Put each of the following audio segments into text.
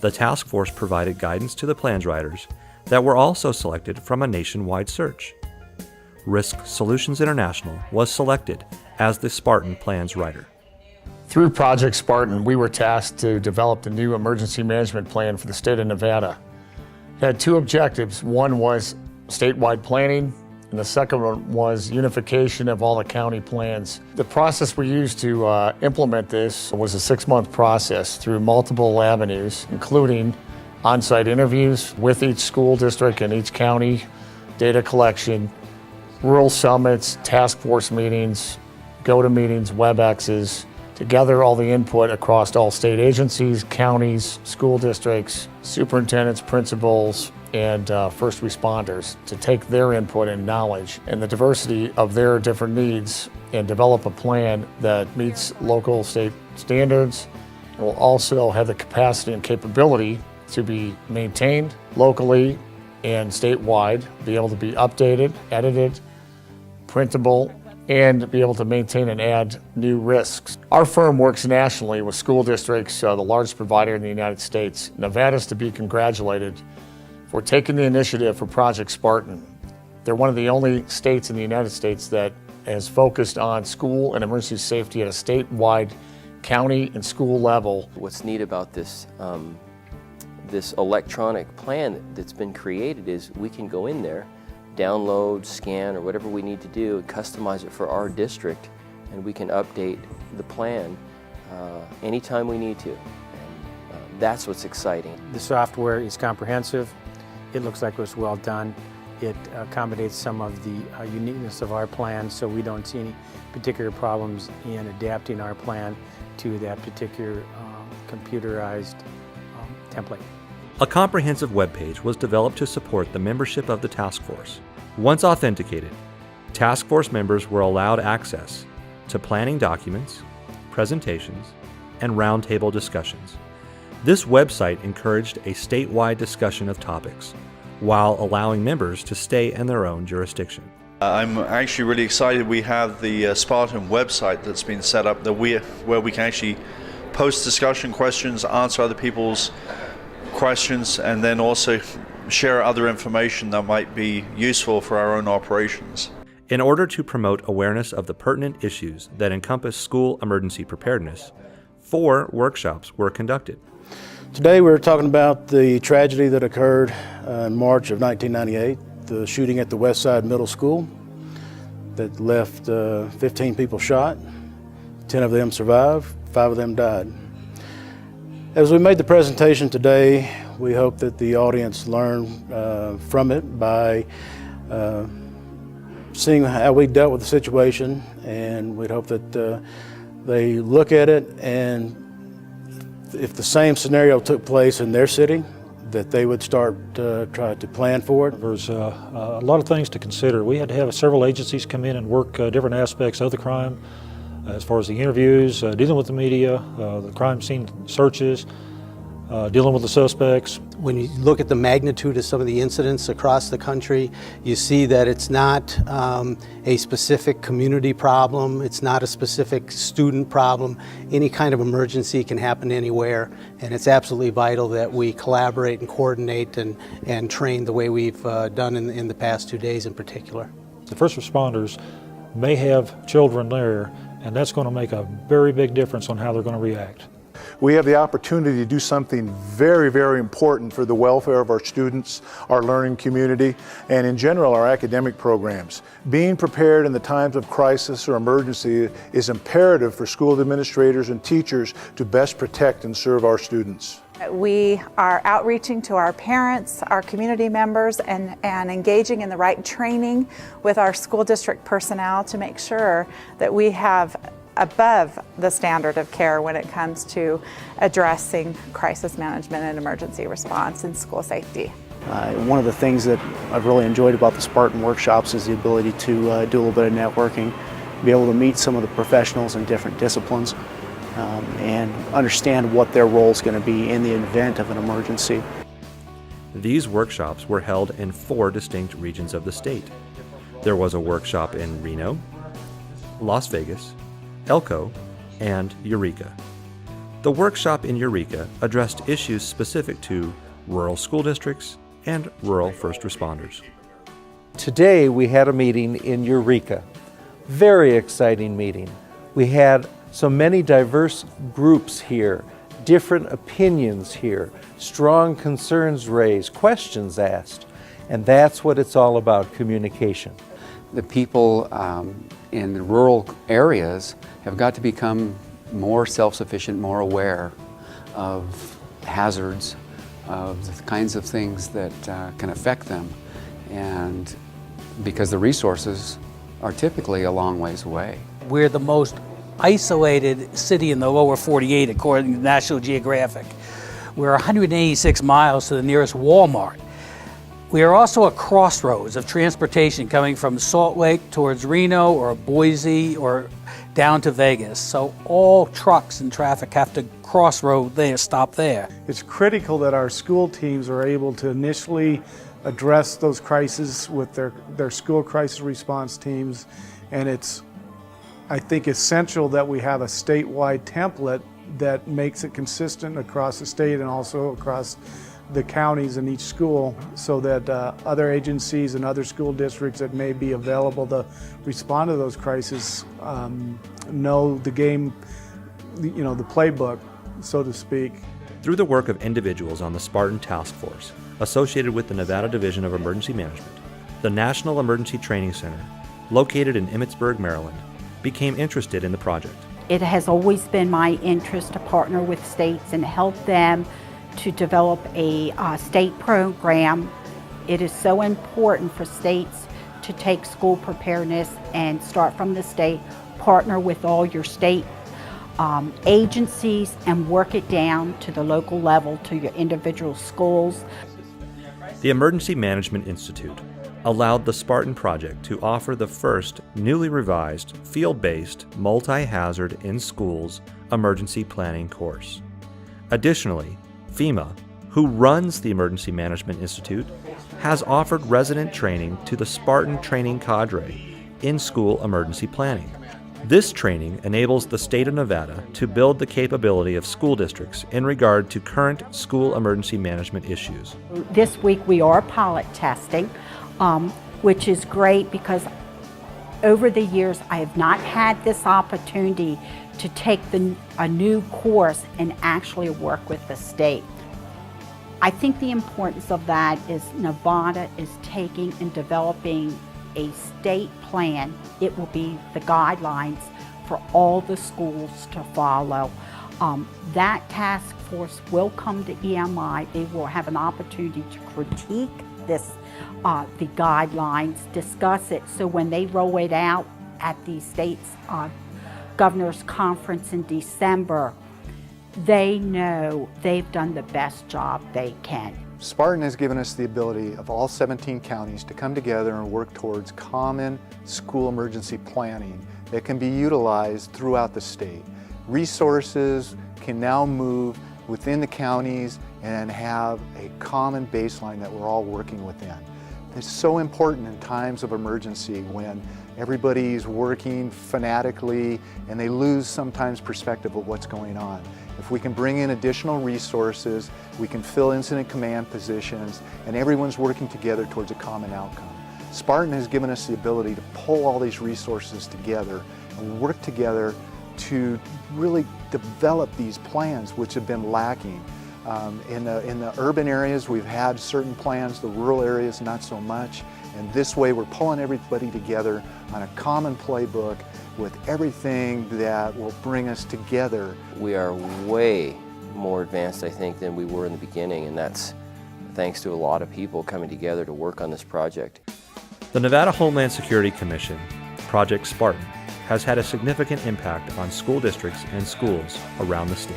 The task force provided guidance to the plans writers that were also selected from a nationwide search. Risk Solutions International was selected as the Spartan plans writer. Through Project Spartan, we were tasked to develop the new emergency management plan for the state of Nevada. It had two objectives. One was statewide planning, and the second one was unification of all the county plans. The process we used to implement this was a 6-month process through multiple avenues, including on-site interviews with each school district and each county, data collection, rural summits, task force meetings, go-to-meetings, WebExes, to gather all the input across all state agencies, counties, school districts, superintendents, principals, and first responders to take their input and knowledge and the diversity of their different needs and develop a plan that meets local state standards and will also have the capacity and capability to be maintained locally and statewide, be able to be updated, edited, printable, and be able to maintain and add new risks. Our firm works nationally with school districts, the largest provider in the United States. Nevada's to be congratulated for taking the initiative for Project Spartan. They're one of the only states in the United States that has focused on school and emergency safety at a statewide, county, and school level. What's neat about this this electronic plan that's been created is we can go in there, download, scan, or whatever we need to do, and customize it for our district, and we can update the plan anytime we need to. And that's what's exciting. The software is comprehensive. It looks like it was well done. It accommodates some of the uniqueness of our plan, so we don't see any particular problems in adapting our plan to that particular computerized template. A comprehensive webpage was developed to support the membership of the task force. Once authenticated, task force members were allowed access to planning documents, presentations, and roundtable discussions. This website encouraged a statewide discussion of topics, while allowing members to stay in their own jurisdiction. I'm actually really excited we have the Spartan website that's been set up where we can actually post discussion questions, answer other people's questions, and then also share other information that might be useful for our own operations. In order to promote awareness of the pertinent issues that encompass school emergency preparedness, 4 workshops were conducted. Today we're talking about the tragedy that occurred in March of 1998, the shooting at the West Side Middle School that left 15 people shot. 10 of them survived, 5 of them died. As we made the presentation today, we hope that the audience learned from it by seeing how we dealt with the situation, and we'd hope that they look at it, and if the same scenario took place in their city, that they would start try to plan for it. There's a lot of things to consider. We had to have several agencies come in and work different aspects of the crime, as far as the interviews, dealing with the media, the crime scene searches, dealing with the suspects. When you look at the magnitude of some of the incidents across the country, you see that it's not a specific community problem, it's not a specific student problem. Any kind of emergency can happen anywhere, and it's absolutely vital that we collaborate and coordinate and train the way we've done in the past 2 days in particular. The first responders may have children there, and that's going to make a very big difference on how they're going to react. We have the opportunity to do something very, very important for the welfare of our students, our learning community, and in general our academic programs. Being prepared in the times of crisis or emergency is imperative for school administrators and teachers to best protect and serve our students. We are outreaching to our parents, our community members, and engaging in the right training with our school district personnel to make sure that we have above the standard of care when it comes to addressing crisis management and emergency response and school safety. One of the things that I've really enjoyed about the Spartan workshops is the ability to do a little bit of networking, be able to meet some of the professionals in different disciplines, and understand what their role is going to be in the event of an emergency. These workshops were held in 4 distinct regions of the state. There was a workshop in Reno, Las Vegas, Elko, and Eureka. The workshop in Eureka addressed issues specific to rural school districts and rural first responders. Today we had a meeting in Eureka. Very exciting meeting. We had so many diverse groups here, different opinions here, strong concerns raised, questions asked, and that's what it's all about, communication. The people in the rural areas have got to become more self-sufficient, more aware of hazards, of the kinds of things that can affect them, and because the resources are typically a long ways away. We're the most isolated city in the lower 48 according to National Geographic. We're 186 miles to the nearest Walmart. We are also a crossroads of transportation coming from Salt Lake towards Reno or Boise or down to Vegas. So all trucks and traffic have to crossroad there, stop there. It's critical that our school teams are able to initially address those crises with their school crisis response teams, and it's, I think, essential that we have a statewide template that makes it consistent across the state and also across the counties in each school, so that other agencies and other school districts that may be available to respond to those crises know the game, the playbook, so to speak. Through the work of individuals on the Spartan Task Force, associated with the Nevada Division of Emergency Management, the National Emergency Training Center, located in Emmitsburg, Maryland, became interested in the project. It has always been my interest to partner with states and help them to develop a state program. It is so important for states to take school preparedness and start from the state, partner with all your state agencies and work it down to the local level, to your individual schools. The Emergency Management Institute allowed the Spartan project to offer the first newly revised field-based multi-hazard in schools emergency planning course. Additionally, FEMA, who runs the Emergency Management Institute, has offered resident training to the Spartan training cadre in school emergency planning. This training enables the state of Nevada to build the capability of school districts in regard to current school emergency management issues. This week we are pilot testing, which is great because over the years I have not had this opportunity to take a new course and actually work with the state. I think the importance of that is Nevada is taking and developing a state plan. It will be the guidelines for all the schools to follow. That task force will come to EMI. They will have an opportunity to critique this, the guidelines, discuss it, so when they roll it out at the state's Governor's Conference in December, they know they've done the best job they can. Spartan has given us the ability of all 17 counties to come together and work towards common school emergency planning that can be utilized throughout the state. Resources can now move within the counties and have a common baseline that we're all working within. It's so important in times of emergency when everybody's working fanatically and they lose sometimes perspective of what's going on. If we can bring in additional resources, we can fill incident command positions, and everyone's working together towards a common outcome. Spartan has given us the ability to pull all these resources together and work together to really develop these plans which have been lacking. In the urban areas we've had certain plans, the rural areas not so much, and this way we're pulling everybody together on a common playbook with everything that will bring us together. We are way more advanced, I think, than we were in the beginning, and that's thanks to a lot of people coming together to work on this project. The Nevada Homeland Security Commission, Project Spartan, has had a significant impact on school districts and schools around the state.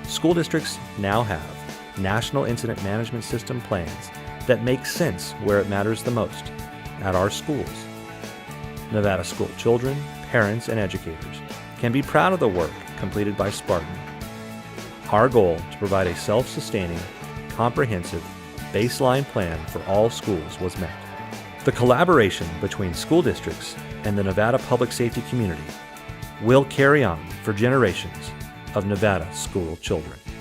School districts now have National Incident Management System plans that make sense where it matters the most, at our schools. Nevada school children, parents, and educators can be proud of the work completed by Spartan. Our goal to provide a self-sustaining, comprehensive, baseline plan for all schools was met. The collaboration between school districts and the Nevada public safety community will carry on for generations of Nevada school children.